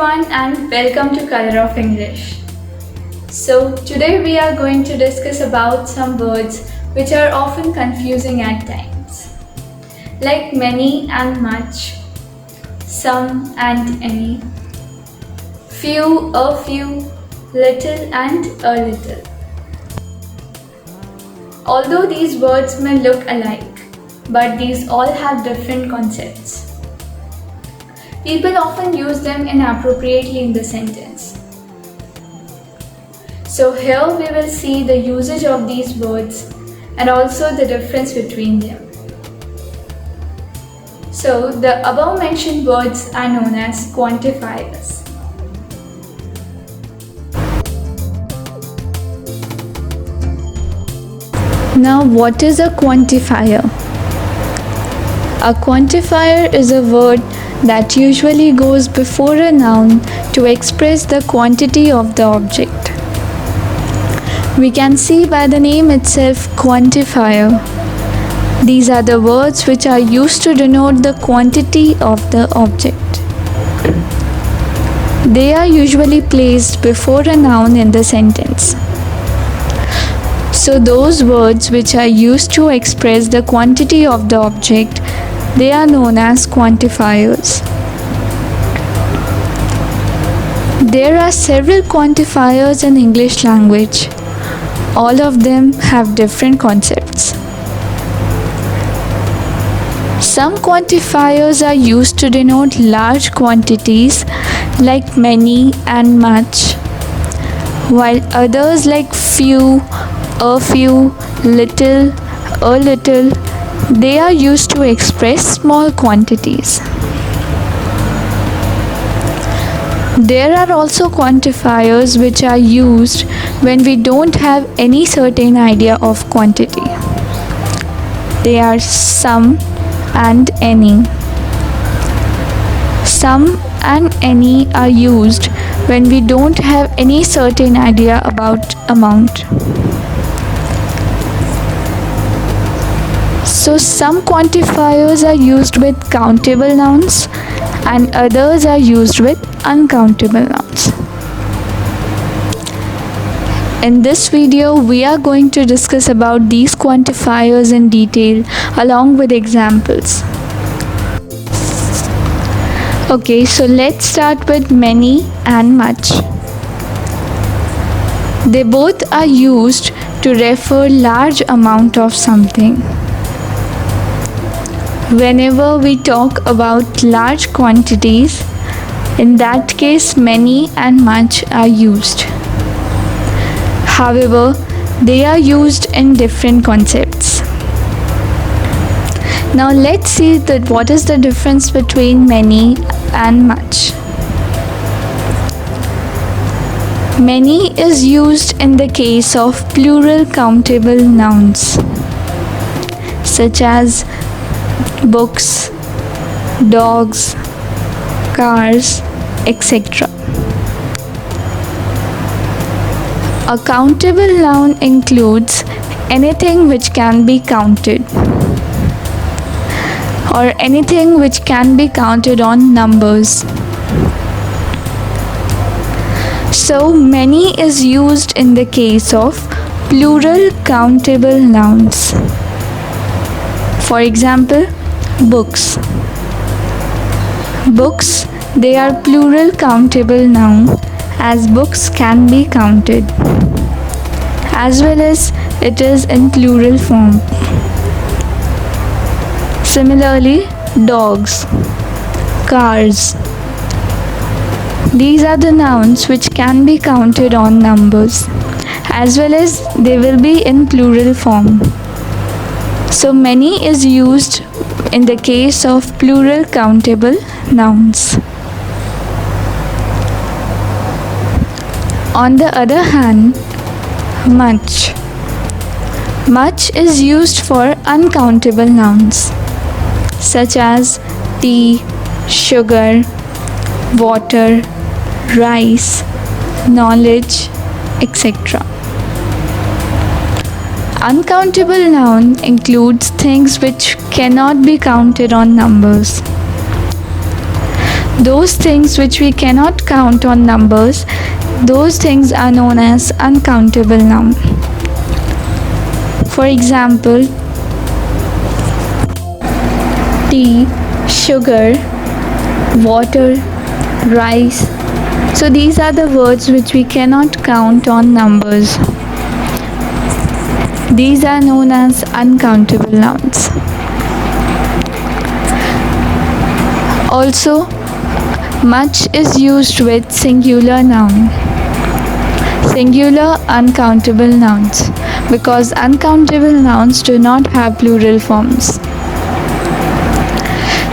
everyone and welcome to Color of English. So today we are going to discuss about some words which are often confusing at times, like many and much, some and any, few, a few, little and a little. Although these words may look alike, but these all have different concepts. People often use them inappropriately in the sentence. So here we will see the usage of these words and also the difference between them. So the above mentioned words are known as quantifiers. Now, what is a quantifier? A quantifier is a word that usually goes before a noun to express the quantity of the object. We can see by the name itself quantifier. These are the words which are used to denote the quantity of the object. They are usually placed before a noun in the sentence. So those words which are used to express the quantity of the object, they are known as quantifiers. There are several quantifiers in English language. All of them have different concepts. Some quantifiers are used to denote large quantities like many and much, while others like few, a few, little, a little, they are used to express small quantities. There are also quantifiers which are used when we don't have any certain idea of quantity. They are some and any. Some and any are used when we don't have any certain idea about amount. So some quantifiers are used with countable nouns and others are used with uncountable nouns. In this video, we are going to discuss about these quantifiers in detail along with examples. Okay, so let's start with many and much. They both are used to refer large amount of something. Whenever we talk about large quantities, in that case many and much are used. However, they are used in different concepts. Now let's see that what is the difference between many and much. Many is used in the case of plural countable nouns such as books, dogs, cars, etc. A countable noun includes anything which can be counted or anything which can be counted on numbers. So many is used in the case of plural countable nouns. For example, books. Books, they are plural countable noun as books can be counted, as well as it is in plural form. Similarly, dogs, cars. These are the nouns which can be counted on numbers, as well as they will be in plural form. So many is used in the case of plural countable nouns. On the other hand, much. Much is used for uncountable nouns such as tea, sugar, water, rice, knowledge, etc. Uncountable noun includes things which cannot be counted on numbers. Those things which we cannot count on numbers, those things are known as uncountable noun. For example, tea, sugar, water, rice. So these are the words which we cannot count on numbers. These are known as uncountable nouns. Also, much is used with singular noun. Singular uncountable nouns, because uncountable nouns do not have plural forms.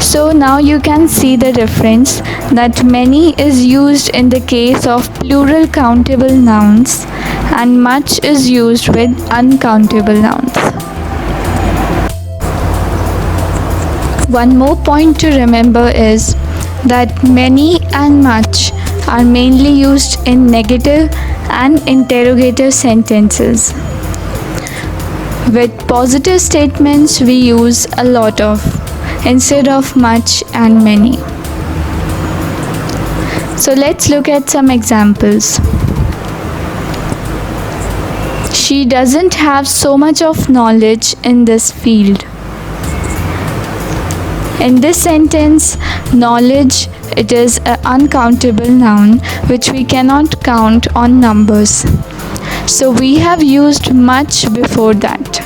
So now you can see the difference that many is used in the case of plural countable nouns and much is used with uncountable nouns. One more point to remember is that many and much are mainly used in negative and interrogative sentences. With positive statements we use a lot of instead of much and many. So let's look at some examples. She doesn't have so much of knowledge in this field. In this sentence, knowledge, it is an uncountable noun which we cannot count on numbers. So we have used much before that.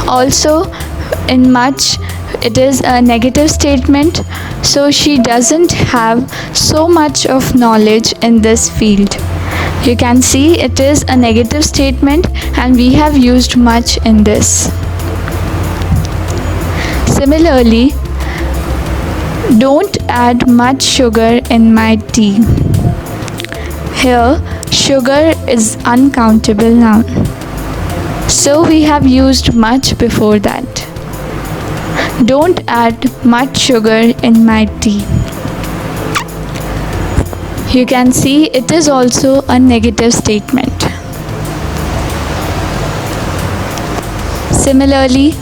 Also, in much, it is a negative statement, so she doesn't have so much of knowledge in this field. You can see it is a negative statement and we have used much in this. Similarly, don't add much sugar in my tea. Here, sugar is uncountable noun. So we have used much before that. Don't add much sugar in my tea. You can see it is also a negative statement. Similarly,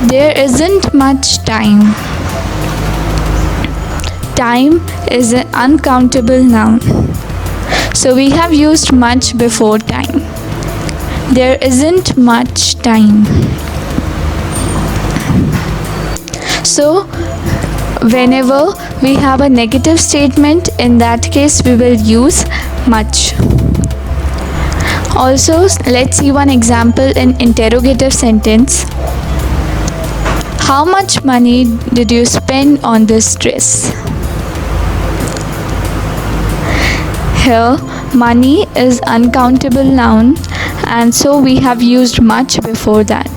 there isn't much time. Time is an uncountable noun. So we have used much before time. There isn't much time. So whenever we have a negative statement, in that case we will use much. Also, let's see one example in interrogative sentence. How much money did you spend on this dress? Here, money is uncountable noun and so we have used much before that.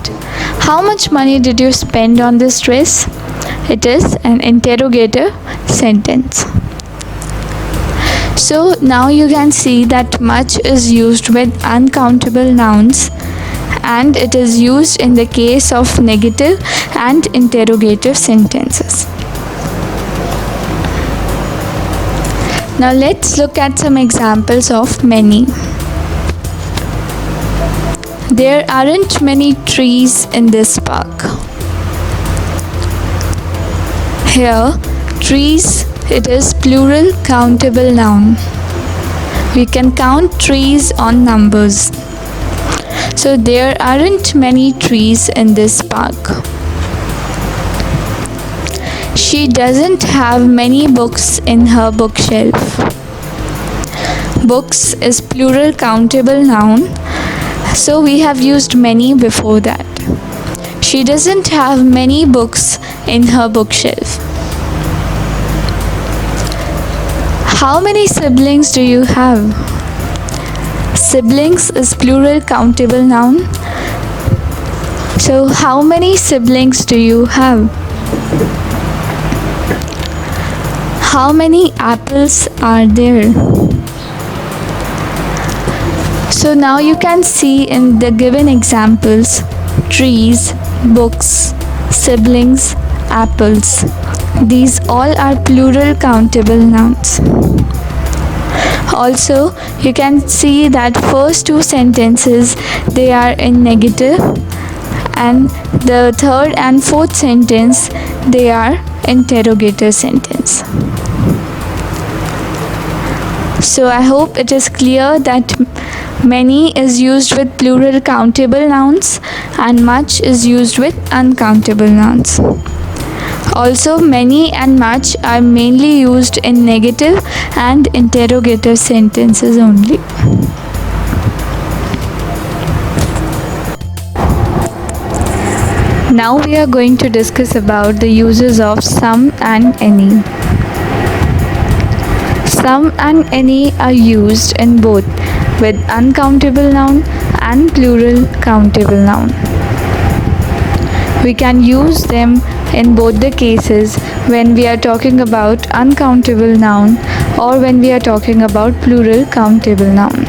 How much money did you spend on this dress? It is an interrogative sentence. So now you can see that much is used with uncountable nouns and it is used in the case of negative and interrogative sentences. Now let's look at some examples of many. There aren't many trees in this park. Here, trees, it is plural countable noun. We can count trees on numbers. So there aren't many trees in this park. She doesn't have many books in her bookshelf. Books is plural countable noun, so we have used many before that. She doesn't have many books in her bookshelf. How many siblings do you have? Siblings is plural countable noun. So how many siblings do you have? How many apples are there? So now you can see in the given examples, trees, books, siblings, apples. These all are plural countable nouns. Also, you can see that first two sentences, they are in negative and the third and fourth sentence, they are interrogative sentence. So I hope it is clear that many is used with plural countable nouns and much is used with uncountable nouns. Also, many and much are mainly used in negative and interrogative sentences only. Now we are going to discuss about the uses of some and any. Some and any are used in both with uncountable noun and plural countable noun. We can use them in both the cases when we are talking about uncountable noun or when we are talking about plural countable noun.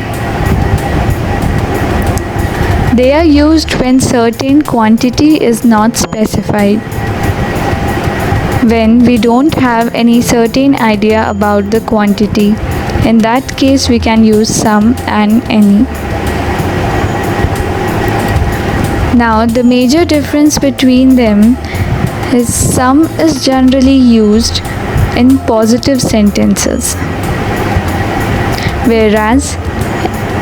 They are used when certain quantity is not specified. When we don't have any certain idea about the quantity, in that case we can use some and any. Now the major difference between them is some is generally used in positive sentences, whereas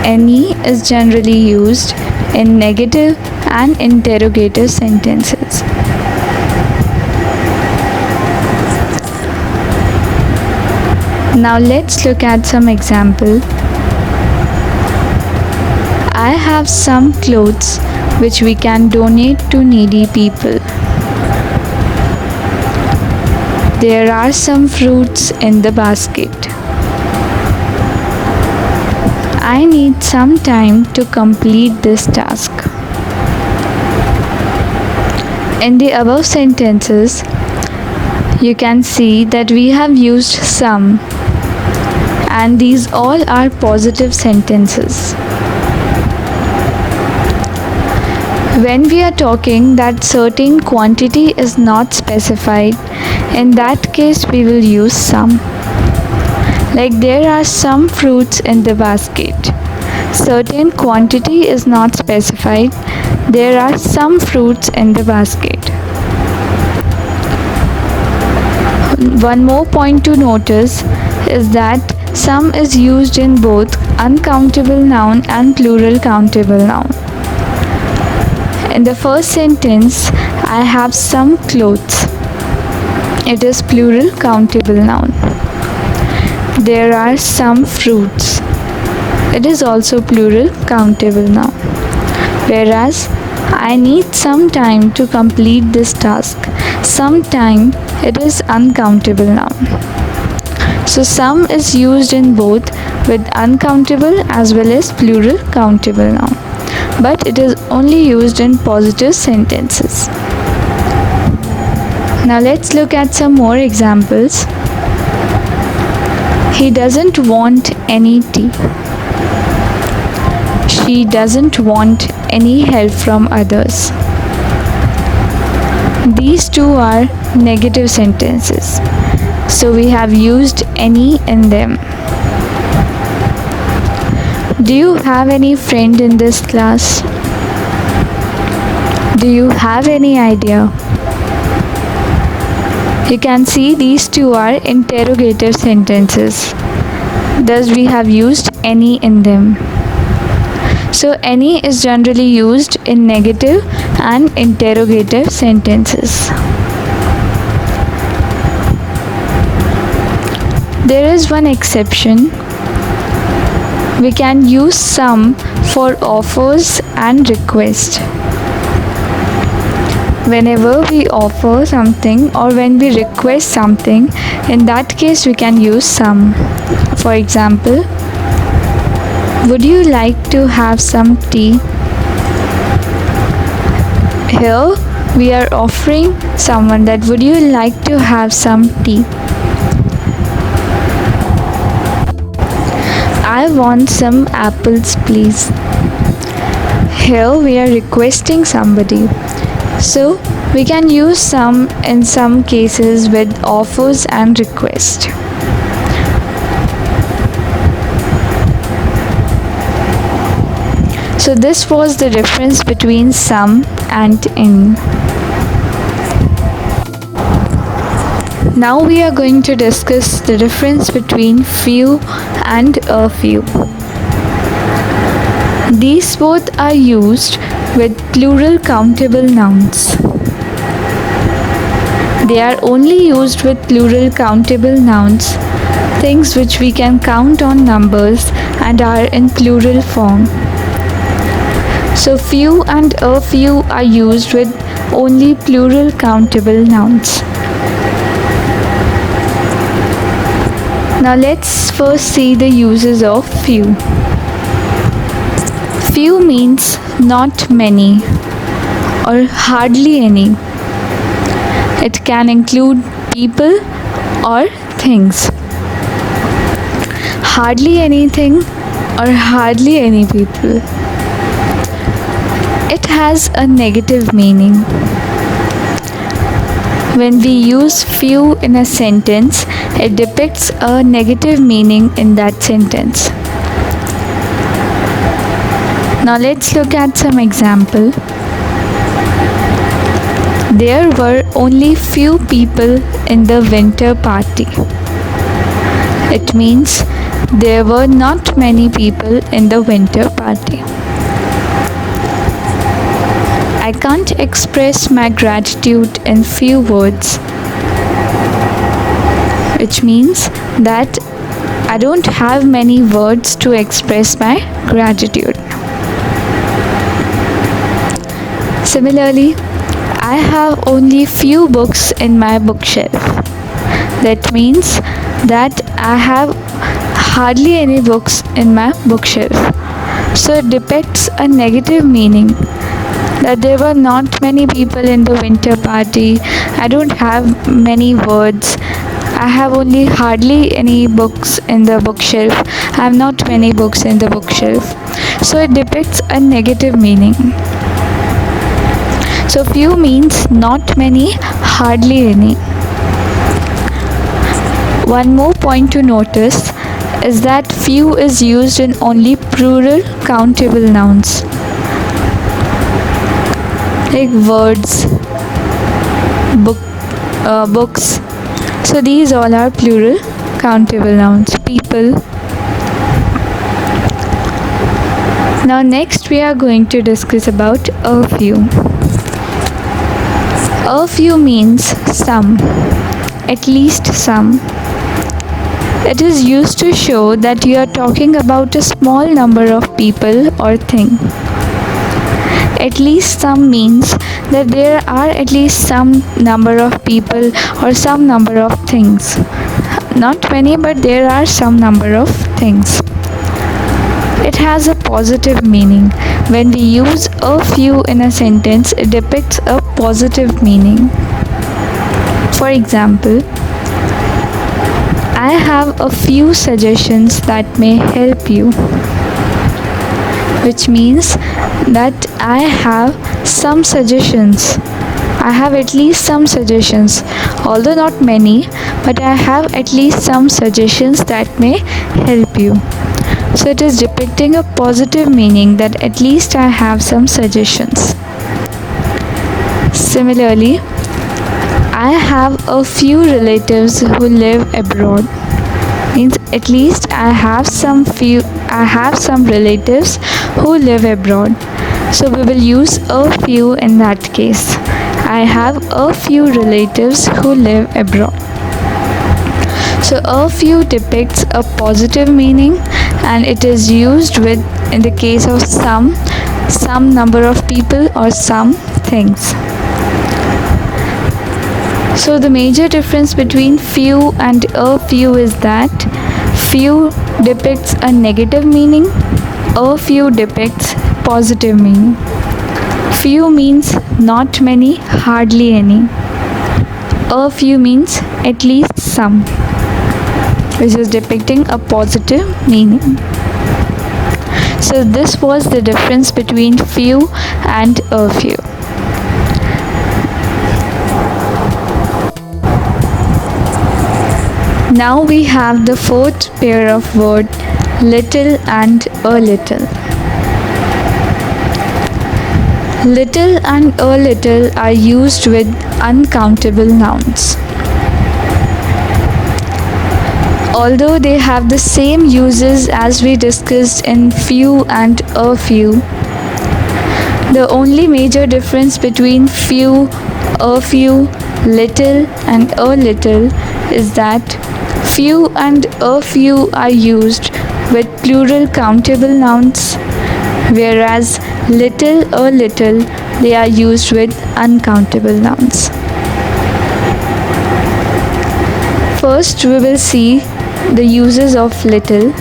any is generally used in negative and interrogative sentences. Now let's look at some example. I have some clothes which we can donate to needy people. There are some fruits in the basket. I need some time to complete this task. In the above sentences, you can see that we have used some, and these all are positive sentences. When we are talking that certain quantity is not specified, in that case we will use some. Like there are some fruits in the basket. Certain quantity is not specified. There are some fruits in the basket. One more point to notice is that some is used in both uncountable noun and plural countable noun. In the first sentence, I have some clothes. It is plural countable noun. There are some fruits. It is also plural countable noun. Whereas I need some time to complete this task. Some time, it is uncountable noun. So some is used in both with uncountable as well as plural countable noun, but it is only used in positive sentences. Now let's look at some more examples. He doesn't want any tea. She doesn't want any help from others. These two are negative sentences, so we have used any in them. Do you have any friend in this class? Do you have any idea? You can see these two are interrogative sentences. Thus we have used any in them. So any is generally used in negative and interrogative sentences. There is one exception. We can use some for offers and request. Whenever we offer something or when we request something, in that case we can use some. For example, would you like to have some tea? Here we are offering someone that would you like to have some tea? I want some apples, please. Here we are requesting somebody. So we can use some in some cases with offers and request. So this was the difference between some and any. Now we are going to discuss the difference between few and a few. These both are used with plural countable nouns. They are only used with plural countable nouns, things which we can count on numbers and are in plural form. So few and a few are used with only plural countable nouns. Now let's first see the uses of few. Few means not many or hardly any. It can include people or things. Hardly anything or hardly any people. It has a negative meaning. When we use few in a sentence, it depicts a negative meaning in that sentence. Now let's look at some example. There were only few people in the winter party. It means there were not many people in the winter party. I can't express my gratitude in few words, which means that I don't have many words to express my gratitude. Similarly, I have only few books in my bookshelf. That means that I have hardly any books in my bookshelf. So it depicts a negative meaning, that there were not many people in the winter party. I don't have many words. I have only hardly any books in the bookshelf. I have not many books in the bookshelf. So it depicts a negative meaning. So few means not many, hardly any. One more point to notice is that few is used in only plural countable nouns, like words, books. So these all are plural countable nouns. People. Now next we are going to discuss about a few. A few means some, at least some. It is used to show that you are talking about a small number of people or thing. At least some means that there are at least some number of people or some number of things. Not many, but there are some number of things. It has a positive meaning. When we use a few in a sentence, it depicts a positive meaning. For example, I have a few suggestions that may help you, which means that I have some suggestions. I have at least some suggestions, although not many, but I have at least some suggestions that may help you. So it is depicting a positive meaning, that at least I have some suggestions. Similarly, I have a few relatives who live abroad. Means at least I have some relatives who live abroad. So we will use a few in that case. I have a few relatives who live abroad. So a few depicts a positive meaning, and it is used with in the case of some number of people or some things. So the major difference between few and a few is that few depicts a negative meaning, a few depicts positive meaning. Few means not many, hardly any. A few means at least some, which is depicting a positive meaning. So this was the difference between few and a few. Now we have the fourth pair of word, little and a little. Little and a little are used with uncountable nouns. Although they have the same uses as we discussed in few and a few, the only major difference between few, a few, little, and a little is that few and a few are used with plural countable nouns, whereas little, a little, they are used with uncountable nouns. First, we will see the uses of little.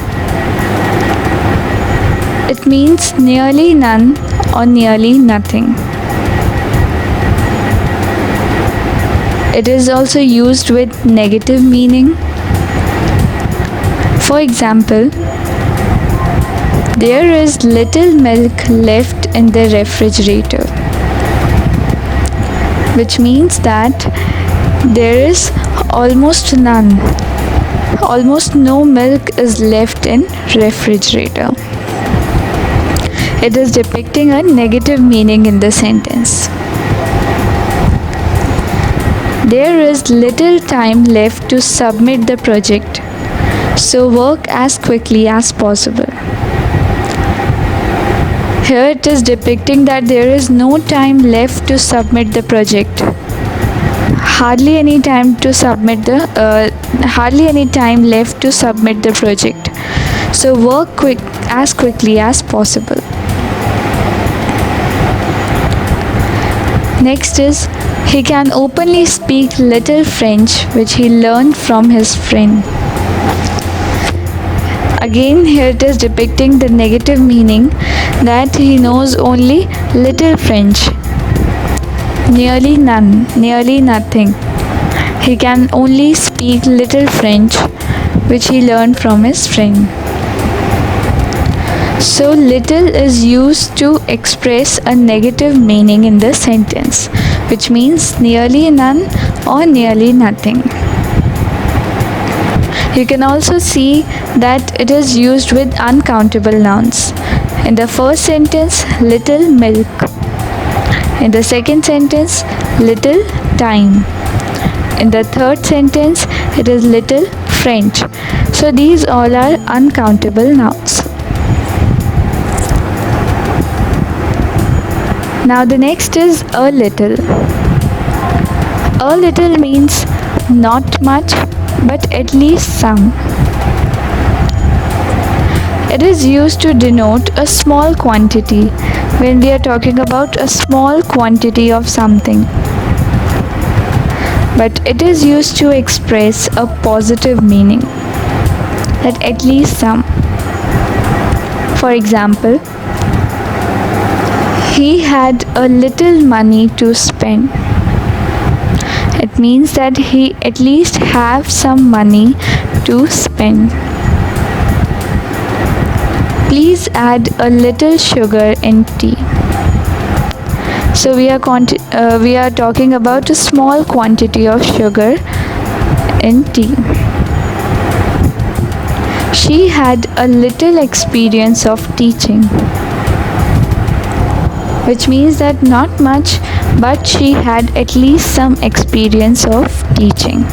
It means nearly none or nearly nothing. It is also used with negative meaning. For example, there is little milk left in the refrigerator, which means that there is almost none, almost no milk is left in refrigerator. It is depicting a negative meaning in the sentence. There is little time left to submit the project, so work as quickly as possible. Here it is depicting that there is no time left to submit the project. Hardly any time left to submit the project. So work as quickly as possible. Next is, he can openly speak little French, which he learned from his friend. Again, here it is depicting the negative meaning that he knows only little French, nearly none, nearly nothing. He can only speak little French, which he learned from his friend. So little is used to express a negative meaning in the sentence, which means nearly none or nearly nothing. You can also see that it is used with uncountable nouns. In the first sentence, little milk. In the second sentence, little time. In the third sentence, it is little French. So these all are uncountable nouns. Now the next is a little. A little means not much, but at least some. It is used to denote a small quantity when we are talking about a small quantity of something. But it is used to express a positive meaning, that at least some. For example, he had a little money to spend. It means that he at least have some money to spend. Please add a little sugar in tea. So we are talking about a small quantity of sugar in tea. She had a little experience of teaching, which means that not much, but she had at least some experience of teaching.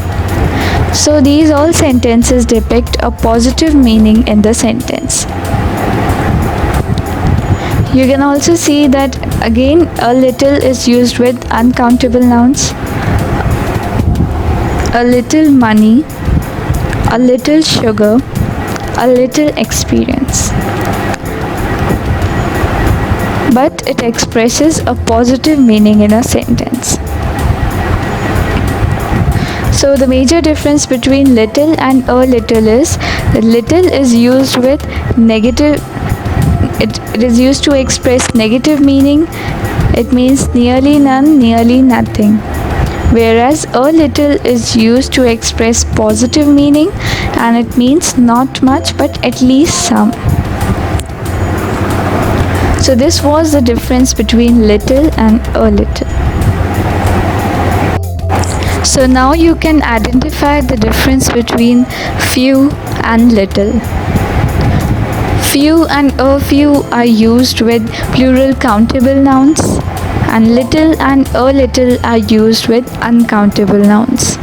So these all sentences depict a positive meaning in the sentence. You can also see that again a little is used with uncountable nouns. A little money, a little sugar, a little experience. But it expresses a positive meaning in a sentence. So the major difference between little and a little is that little is used with negative. It is used to express negative meaning. It means nearly none, nearly nothing. Whereas a little is used to express positive meaning, and it means not much but at least some. So this was the difference between little and a little. So now you can identify the difference between few and little. Few and a few are used with plural countable nouns, and little and a little are used with uncountable nouns.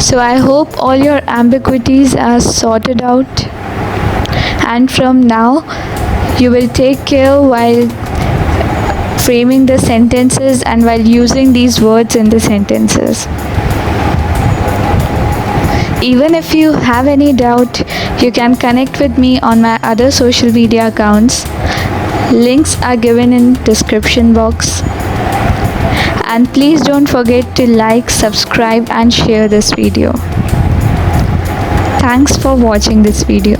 So I hope all your ambiguities are sorted out, and from now you will take care while framing the sentences and while using these words in the sentences. Even if you have any doubt, you can connect with me on my other social media accounts. Links are given in description box. And please don't forget to like, subscribe and share this video. Thanks for watching this video.